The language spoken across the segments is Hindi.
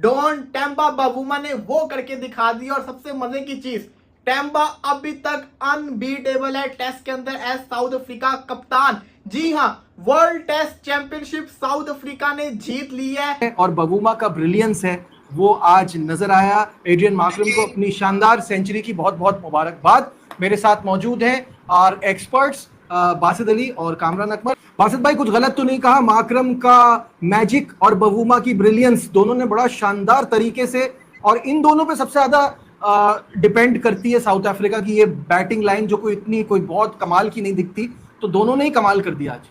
डॉन टेम्बा बावुमा ने वो करके दिखा दिया। और सबसे मजे की चीज, टेम्बा अभी तक अनबीटेबल है टेस्ट के अंदर एज साउथ अफ्रीका कप्तान। जी हाँ, world test championship South Africa ने जीत ली है। और बवुमा का ब्रिलियंस है वो आज नजर आया। एड्रियन मार्करम को अपनी शानदार सेंचुरी की बहुत बहुत मुबारकबाद। मेरे साथ मौजूद हैं और एक्सपर्ट्स बासित अली और कामरान अकबर। बासित भाई, कुछ गलत तो नहीं कहा? मार्करम का मैजिक और बवुमा की ब्रिलियंस दोनों ने बड़ा शानदार तरीके से, और इन दोनों पे सबसे ज्यादा डिपेंड करती है साउथ अफ्रीका की ये बैटिंग लाइन, जो कोई बहुत कमाल की नहीं दिखती, तो दोनों ने ही कमाल कर दिया आज।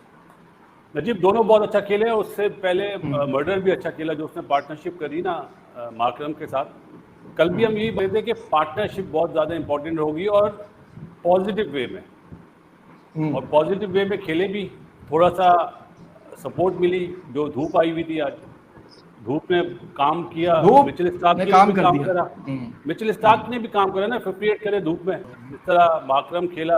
नजीब दोनों बहुत अच्छा खेले। उससे पहले मर्डर भी अच्छा खेला जो उसने पार्टनरशिप करी ना मार्करम के साथ। कल भी हम यही बोलते कि पार्टनरशिप बहुत ज़्यादा इंपॉर्टेंट होगी और पॉजिटिव वे में, और पॉजिटिव वे में खेले भी। थोड़ा सा सपोर्ट मिली, जो धूप आई हुई थी आज, धूप ने काम किया। मिचेल स्टार्क ने काम करा, मिचेल स्टार्क ने भी काम करा ना, 58 करे धूप में। जिस तरह मार्करम खेला,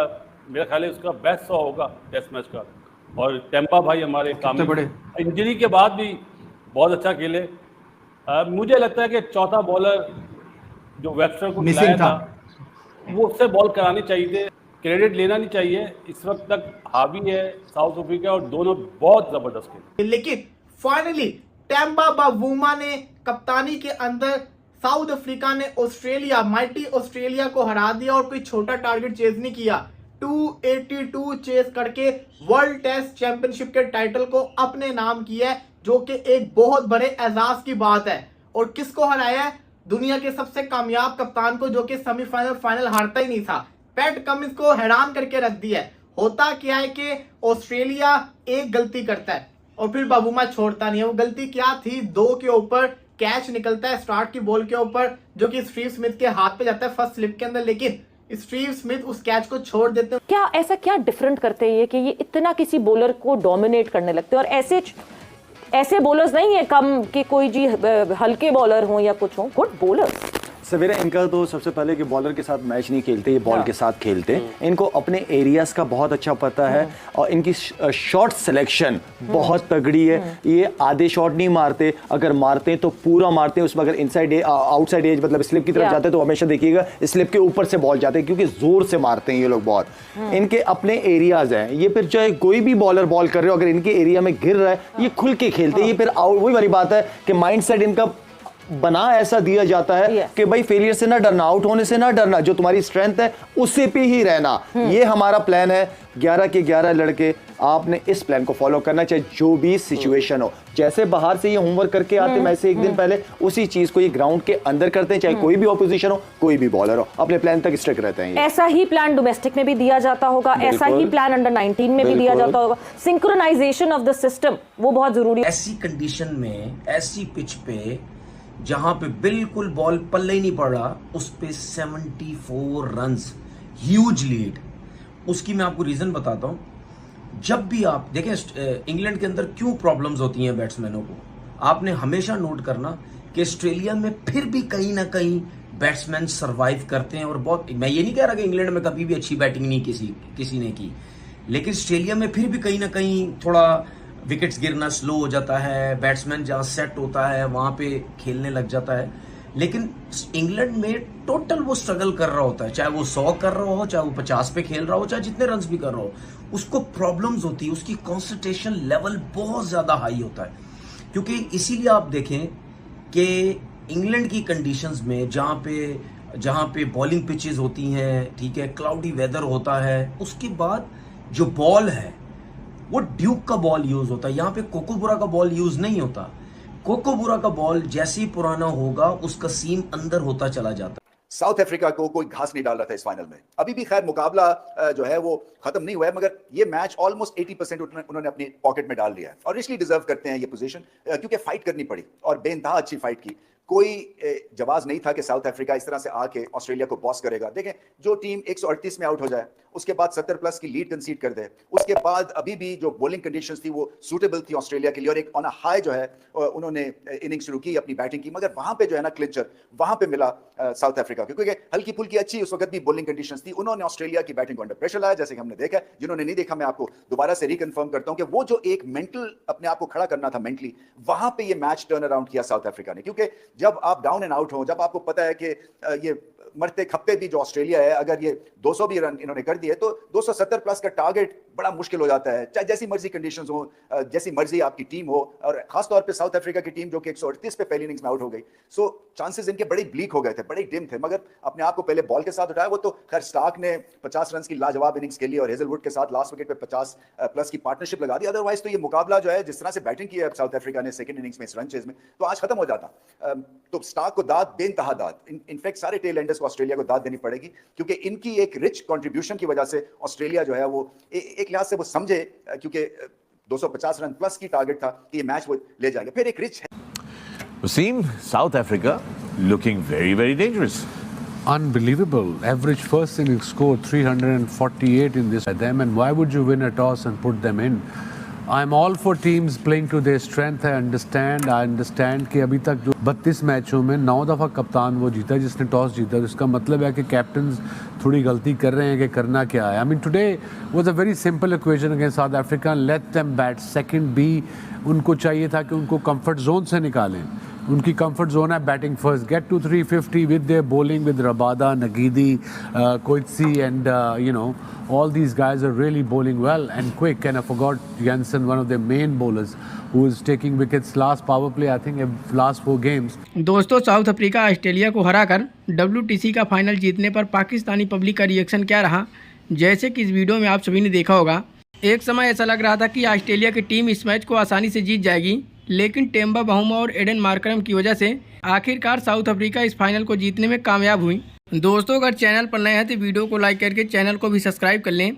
मेरा ख्याल है उसका बेस्ट 100 होगा टेस्ट मैच का। और टेम्पा भाई हमारे काम में इंजरी के बाद भी बहुत अच्छा खेले। मुझे लगता है कि चौथा बॉलर जो वेबस्टर को खिलाया था वो उससे बॉल करानी चाहिए थे, क्रेडिट लेना नहीं चाहिए। इस वक्त तक हावी है साउथ अफ्रीका और दोनों बहुत जबरदस्त खेले। लेकिन फाइनली टेम्बा बावुमा ने कप्तानी के अंदर साउथ अफ्रीका ने ऑस्ट्रेलिया, माइटी ऑस्ट्रेलिया को हरा दिया और कोई छोटा टारगेट चेज नहीं किया। 282 चेस करके वर्ल्ड टेस्ट चैंपियनशिप के टाइटल को अपने नाम किया है, जो कि एक बहुत बड़े एजाज की बात है। और किसको हराया है? दुनिया के सबसे कामयाब कप्तान को, जो कि सेमीफाइनल फाइनल हारता ही नहीं था। पैट कमिंस को हैरान करके रख दिया है। होता क्या है कि ऑस्ट्रेलिया एक गलती करता है और फिर बावुमा छोड़ता नहीं है। वो गलती क्या थी? 2 के ऊपर कैच निकलता है स्टार्ट की बॉल के ऊपर, जो कि स्टीव स्मिथ के हाथ पे जाता है फर्स्ट स्लिप के अंदर, लेकिन स्टीव स्मिथ उस कैच को छोड़ देते हैं। क्या ऐसा क्या डिफरेंट करते हैं कि ये इतना किसी बॉलर को डोमिनेट करने लगते हैं? और ऐसे बॉलर्स नहीं है कम कि कोई जी हल्के बॉलर हो या कुछ हो, गुड बॉलर्स। सवेरा इनका तो सबसे पहले कि बॉलर के साथ मैच नहीं खेलते, ये बॉल के साथ खेलते हैं। इनको अपने एरियाज का बहुत अच्छा पता है और इनकी शॉट सिलेक्शन बहुत तगड़ी है। ये आधे शॉट नहीं मारते, अगर मारते हैं तो पूरा मारते हैं। उसमें अगर इनसाइड आउटसाइड एज मतलब स्लिप की तरफ जाते हैं तो हमेशा देखिएगा स्लिप के ऊपर से बॉल जाते हैं, क्योंकि जोर से मारते हैं ये लोग बहुत। इनके अपने एरियाज हैं। ये फिर चाहे कोई भी बॉलर बॉल कर रहे हो, अगर इनके एरिया में गिर रहा है ये खुल के खेलते हैं। ये फिर वही वाली बात है कि माइंड सेट इनका बना ऐसा दिया जाता है कि भाई फेलियर से ना डरना, आउट होने से ना डरना, जो तुम्हारी स्ट्रेंथ है उससे पे ही रहना। ये हमारा प्लान है। 11 के 11 लड़के, आपने इस प्लान को फॉलो करना, चाहे जो भी सिचुएशन हो। जैसे बाहर से ये होमवर्क करके आते हैं वैसे एक दिन पहले उसी चीज को ये ग्राउंड के अंदर करते हैं, चाहे कोई भी ऑपोजिशन हो, कोई भी बॉलर हो, अपने प्लान तक स्टिक रहते हैं। ऐसा ही प्लान डोमेस्टिक में भी दिया जाता होगा, ऐसा ही प्लान अंडर 19 में भी दिया जाता होगा। सिंक्रोनाइजेशन ऑफ द सिस्टम वो बहुत जरूरी है। ऐसी कंडीशन में, ऐसी पिच पे जहां पे बिल्कुल बॉल पल्ले ही नहीं पड़ रहा, उस पे 74 रन्स, ह्यूज लीड। उसकी मैं आपको रीजन बताता हूं। जब भी आप देखें इंग्लैंड के अंदर क्यों प्रॉब्लम्स होती हैं बैट्समैनों को, आपने हमेशा नोट करना कि ऑस्ट्रेलिया में फिर भी कहीं ना कहीं बैट्समैन सरवाइव करते हैं। और बहुत, मैं ये नहीं कह रहा कि इंग्लैंड में कभी भी अच्छी बैटिंग नहीं किसी ने की, लेकिन ऑस्ट्रेलिया में फिर भी कहीं ना कहीं थोड़ा विकेट्स गिरना स्लो हो जाता है। बैट्समैन जहां सेट होता है वहां पे खेलने लग जाता है। लेकिन इंग्लैंड में टोटल वो स्ट्रगल कर रहा होता है, चाहे वो 100 कर रहा हो, चाहे वो 50 पे खेल रहा हो, चाहे जितने रन्स भी कर रहा हो, उसको प्रॉब्लम्स होती है। उसकी कॉन्सेंट्रेशन लेवल बहुत ज्यादा हाई होता है। क्योंकि इसीलिए आप देखें कि इंग्लैंड की कंडीशंस में जहां पे बॉलिंग पिचेस होती हैं, ठीक है, क्लाउडी वेदर होता है, उसके बाद जो बॉल है वो ड्यूक का बॉल यूज होता है। यहाँ पे कोकोबुरा का बॉल यूज नहीं होता। कोकोबुरा का बॉल जैसे ही पुराना होगा उसका सीम अंदर होता चला जाता है। साउथ अफ्रीका को कोई घास नहीं डाल रहा था इस फाइनल में। अभी भी खैर मुकाबला जो है वो खत्म नहीं हुआ है, मगर ये मैच ऑलमोस्ट 80% उन्होंने अपनी पॉकेट में डाल लिया है और इसलिए डिजर्व करते हैं ये पोजीशन, क्योंकि फाइट करनी पड़ी और बेइंतहा अच्छी फाइट की। कोई जवाब नहीं था कि साउथ अफ्रीका इस तरह से आके ऑस्ट्रेलिया को बॉस करेगा। देखें, जो टीम 138 में आउट हो जाए, उसके बाद 70+ की लीड कंसीड कर दे, उसके बाद अभी भी जो बॉलिंग कंडीशंस थी वो सूटेबल थी ऑस्ट्रेलिया के लिए, और एक ऑन अ हाई जो है उन्होंने इनिंग शुरू की, अपनी बैटिंग की, मगर वहां पे जो है ना क्लिंचर वहां पे मिला साउथ अफ्रीका को, क्योंकि हल्की फुल्की अच्छी उस वक्त भी बॉलिंग कंडीशंस थी। उन्होंने ऑस्ट्रेलिया की बैटिंग को अंडर प्रेशर लाया, जैसे कि हमने देखा। जिन्होंने नहीं देखा, मैं आपको दोबारा से रिकन्फर्म करता हूं कि वो जो एक मेंटल अपने आप को खड़ा करना था मेंटली, वहां पे ये मैच टर्न अराउंड किया साउथ अफ्रीका ने। क्योंकि जब आप डाउन एंड आउट हो, जब आपको पता है कि ये मरते खपते भी जो ऑस्ट्रेलिया है, अगर ये 200 भी रन इन्होंने कर दिए तो 270 प्लस का टारगेट बड़ा मुश्किल हो जाता है, चाहे जैसी मर्जी कंडीशंस हो, जैसी मर्जी आपकी टीम हो, और खास तौर पे साउथ अफ्रीका की टीम जो कि 138 पे पहली इनिंग्स में आउट हो गई। सो चांसेस इनके बड़े ब्लीक हो गए थे, बड़े डिम थे, मगर अपने आप को पहले बॉल के साथ उठाया। वो तो खैर स्टार्क ने 50 रन की लाजवाब इनिंग्स खेली और हेजलवुड के साथ लास्ट विकेट पे 50 प्लस की पार्टनरशिप लगा दी। अदरवाइज तो ये मुकाबला जो है, जिस तरह से बैटिंग की है साउथ अफ्रीका ने सेकंड इनिंग्स में इस रन चेज में, तो आज खत्म हो जाता। तो स्टार्क को दाद, बेइंतहा दाद, इनफैक्ट सारे टेल एंडर्स को ऑस्ट्रेलिया को दाद देनी पड़ेगी, क्योंकि इनकी एक रिच कंट्रीब्यूशन की वजह से ऑस्ट्रेलिया जो है वो एक लिहाज से वो समझे, क्योंकि 250 रन प्लस की टारगेट था कि ये मैच वो ले जाएंगे। फिर एक रिच है। Wasim, South Africa looking very, very dangerous. Unbelievable. Average first innings score 348 in this by them, and why would you win a toss and put them in? I'm all for teams playing to their strength. I understand कि अभी तक जो 32 मैचों में 9 दफ़ा कप्तान वो जीता जिसने टॉस जीता, जिसका मतलब है कि कैप्टन थोड़ी गलती कर रहे हैं कि करना क्या है। I mean today was a very simple equation against South Africa. Let them bat second. B उनको चाहिए था कि उनको कंफर्ट जोन से निकालें। उनकी कंफर्ट जोन है batting first, get to 350 with their bowling with Rabada, Ngidi, Coetzee and you know all these guys are really bowling well and quick. And I forgot Jansen, one of their main bowlers, who is taking wickets last power play, I think last 4 games. दोस्तों, साउथ अफ्रीका ऑस्ट्रेलिया को हराकर WTC का फाइनल जीतने पर पाकिस्तानी पब्लिक का रिएक्शन क्या रहा, जैसे कि इस वीडियो में आप सभी ने देखा होगा। एक समय ऐसा लग रहा था कि ऑस्ट्रेलिया की टीम इस मैच को आसानी से जीत जाएगी, लेकिन टेम्बा बाहुमा और एडन मार्करम की वजह से आखिरकार साउथ अफ्रीका इस फाइनल को जीतने में कामयाब हुई। दोस्तों, अगर चैनल पर नए हैं तो वीडियो को लाइक करके चैनल को भी सब्सक्राइब कर लें